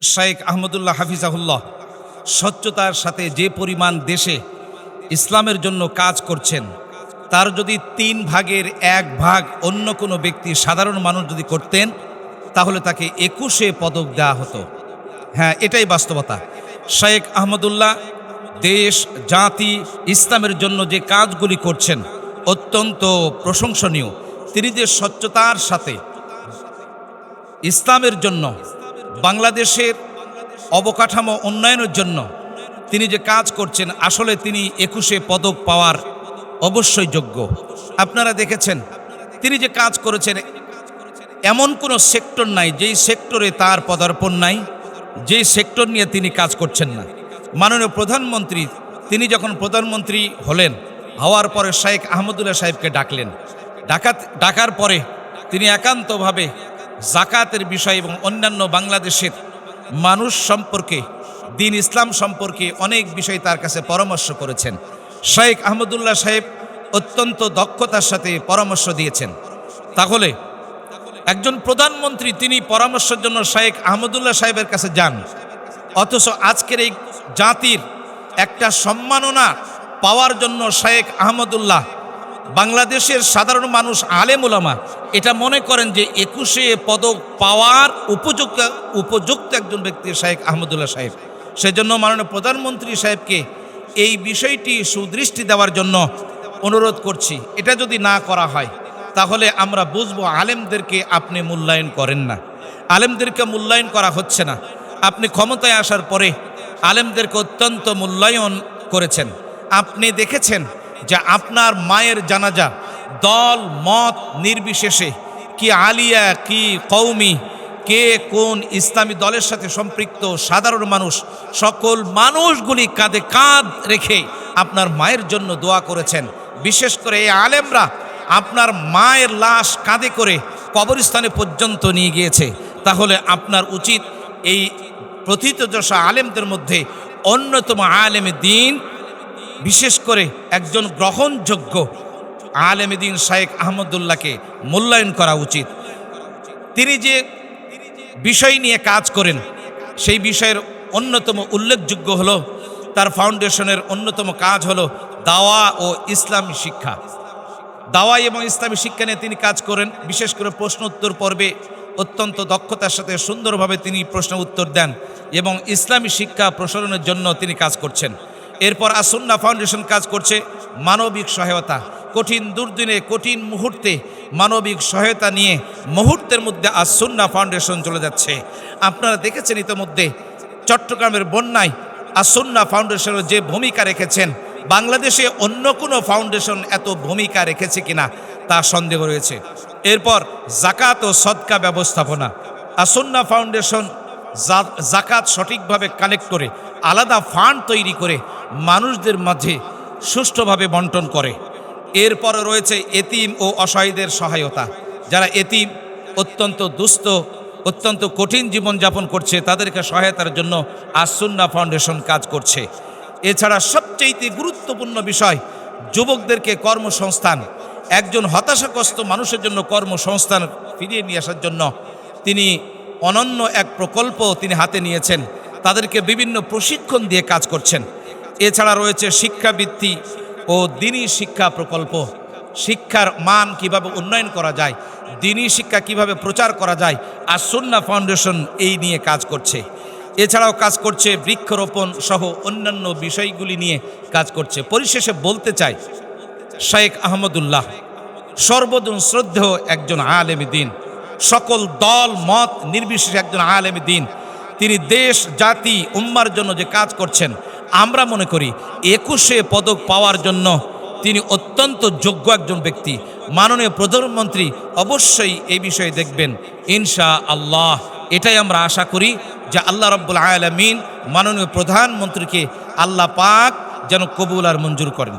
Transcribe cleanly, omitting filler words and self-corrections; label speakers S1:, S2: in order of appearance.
S1: শাইখ আহমদুল্লাহ হাফিজাহুল্লাহ স্বচ্ছতার সাথে যে পরিমাণ দেশে ইসলামের জন্য কাজ করছেন, তার যদি 3 ভাগের 1 ভাগ অন্য কোনো ব্যক্তি সাধারণ মানুষ যদি করতেন, তাহলে তাকে 21 পদক দেওয়া হতো। হ্যাঁ, এটাই বাস্তবতা। শাইখ আহমদুল্লাহ দেশ, জাতি, ইসলামের জন্য যে কাজগুলি করছেন অত্যন্ত প্রশংসনীয়। তিনি যে স্বচ্ছতার সাথে ইসলামের জন্য, বাংলাদেশের অবকাঠামো উন্নয়নের জন্য তিনি যে কাজ করছেন, আসলে তিনি 21 পদক পাওয়ার অবশ্যই যোগ্য। আপনারা দেখেছেন তিনি যে কাজ করেছেন, এমন কোনো সেক্টর নাই যেই সেক্টরে তার পদার্পণ নাই, যেই সেক্টর নিয়ে তিনি কাজ করছেন না। মাননীয় প্রধানমন্ত্রী তিনি যখন প্রধানমন্ত্রী হওয়ার পরে শাইখ আহমদুল্লাহ সাহেবকে ডাকলেন। ডাকার পরে তিনি একান্তভাবে জাকাতের বিষয় এবং অন্যান্য বাংলাদেশের মানুষ সম্পর্কে, দিন ইসলাম সম্পর্কে অনেক বিষয় তার কাছে পরামর্শ করেছেন। শাইখ আহমদুল্লাহ সাহেব অত্যন্ত দক্ষতার সাথে পরামর্শ দিয়েছেন। তাহলে একজন প্রধানমন্ত্রী তিনি পরামর্শের জন্য শাইখ আহমদুল্লাহ সাহেবের কাছে যান, অথচ আজকের এই জাতির একটা সম্মাননা পাওয়ার জন্য শাইখ আহমদুল্লাহ, বাংলাদেশের সাধারণ মানুষ, আলেম ওলামা এটা মনে করেন যে 21 পদক পাওয়ার উপযুক্ত একজন ব্যক্তি শাইখ আহমদুল্লাহ সাহেব। সেজন্য মাননীয় প্রধানমন্ত্রী সাহেবকে এই বিষয়টি সুদৃষ্টি দেওয়ার জন্য অনুরোধ করছি। এটা যদি না করা হয় তাহলে আমরা বুঝবো আলেমদেরকে আপনি মূল্যায়ন করেন না, আলেমদেরকে মূল্যায়ন করা হচ্ছে না। আপনি ক্ষমতায় আসার পরে আলেমদেরকে অত্যন্ত মূল্যায়ন করেছেন। আপনি দেখেছেন যে আপনার মায়ের জানাজা দল মত নির্বিশেষে, কি আলিয়া কি কওমি, কে কোন ইসলামী দলের সাথে সম্পৃক্ত, সাধারণ মানুষ, সকল মানুষগুলি কাঁধে কাঁধ রেখে আপনার মায়ের জন্য দোয়া করেছেন। বিশেষ করে এই আলেমরা আপনার মায়ের লাশ কাঁধে করে কবরস্থানে পর্যন্ত নিয়ে গিয়েছে। তাহলে আপনার উচিত এই প্রথিতযশা আলেমদের মধ্যে অন্যতম আলেমে দ্বীন, বিশেষ করে একজন গ্রহণযোগ্য আলেমে দ্বীন শাইখ আহমদুল্লাহকে মূল্যায়ন করা উচিত। তিনি যে বিষয় নিয়ে কাজ করেন সেই বিষয়ের অন্যতম উল্লেখযোগ্য হলো তার ফাউন্ডেশনের অন্যতম কাজ হলো দাওয়া ও ইসলামী শিক্ষা। দাওয়া এবং ইসলামী শিক্ষা নিয়ে তিনি কাজ করেন। বিশেষ করে প্রশ্ন উত্তর পর্বে অত্যন্ত দক্ষতার সাথে সুন্দরভাবে তিনি প্রশ্ন উত্তর দেন এবং ইসলামী শিক্ষা প্রসারণের জন্য তিনি কাজ করছেন। এরপর আসুন্নাহ ফাউন্ডেশন কাজ করছে মানবিক সহায়তা। কঠিন দুর্দিনে, কঠিন মুহূর্তে মানবিক সহায়তা নিয়ে মুহূর্তের মধ্যে আসুন্নাহ ফাউন্ডেশন চলে যাচ্ছে। আপনারা দেখেছেন ইতিমধ্যে চট্টগ্রামের বন্যায় আসুন্নাহ ফাউন্ডেশনের যে ভূমিকা রেখেছেন, বাংলাদেশে অন্য কোনো ফাউন্ডেশন এত ভূমিকা রেখেছে কিনা তা সন্দেহ রয়েছে। এরপর জাকাত ও সদকা ব্যবস্থাপনা, আসুন্নাহ ফাউন্ডেশন জাকাত সঠিকভাবে কালেক্ট করে আলাদা ফান্ড তৈরি করে মানুষদের মাঝে সুষ্ঠুভাবে বন্টন করে। এরপরে রয়েছে এতিম ও অসহায়দের সহায়তা। যারা এতিম, অত্যন্ত দুস্থ, অত্যন্ত কঠিন জীবনযাপন করছে, তাদেরকে সহায়তার জন্য আসুন্নাহ ফাউন্ডেশন কাজ করছে। এছাড়া সবচেয়ে গুরুত্বপূর্ণ বিষয় যুবকদেরকে কর্মসংস্থান, একজন হতাশাগ্রস্ত মানুষের জন্য কর্মসংস্থান ফিরিয়ে নিয়ে আসার জন্য তিনি অনন্য এক প্রকল্প তিনি হাতে নিয়েছেন। তাদেরকে বিভিন্ন প্রশিক্ষণ দিয়ে কাজ করছেন। এছাড়া রয়েছে শিক্ষাবৃত্তি ও দ্বীনি শিক্ষা প্রকল্প। শিক্ষার মান কিভাবে উন্নয়ন করা যায়, দ্বীনি শিক্ষা কিভাবে প্রচার করা যায়, আসুন্নাহ ফাউন্ডেশন এই নিয়ে কাজ করছে। এছাড়াও কাজ করছে বৃক্ষরোপণ সহ অন্যান্য বিষয়গুলি নিয়ে কাজ করছে। পরিশেষে বলতে চাই, শাইখ আহমদুল্লাহ সর্বজন শ্রদ্ধেয় একজন আলেমে দ্বীন, সকল দল মত নির্বিশেষে একজন আলেমে দ্বীন। তিনি দেশ, জাতি, উম্মার জন্য যে কাজ করছেন, আমরা মনে করি 21 পদক পাওয়ার জন্য তিনি অত্যন্ত যোগ্য একজন ব্যক্তি। মাননীয় প্রধানমন্ত্রী অবশ্যই এই বিষয়ে দেখবেন ইনশাআল্লাহ। এটাই আমরা আশা করি যে আল্লাহ রাব্বুল আলামিন মাননীয় প্রধানমন্ত্রীকে আল্লাহ পাক যেন কবুল আর মঞ্জুর করেন।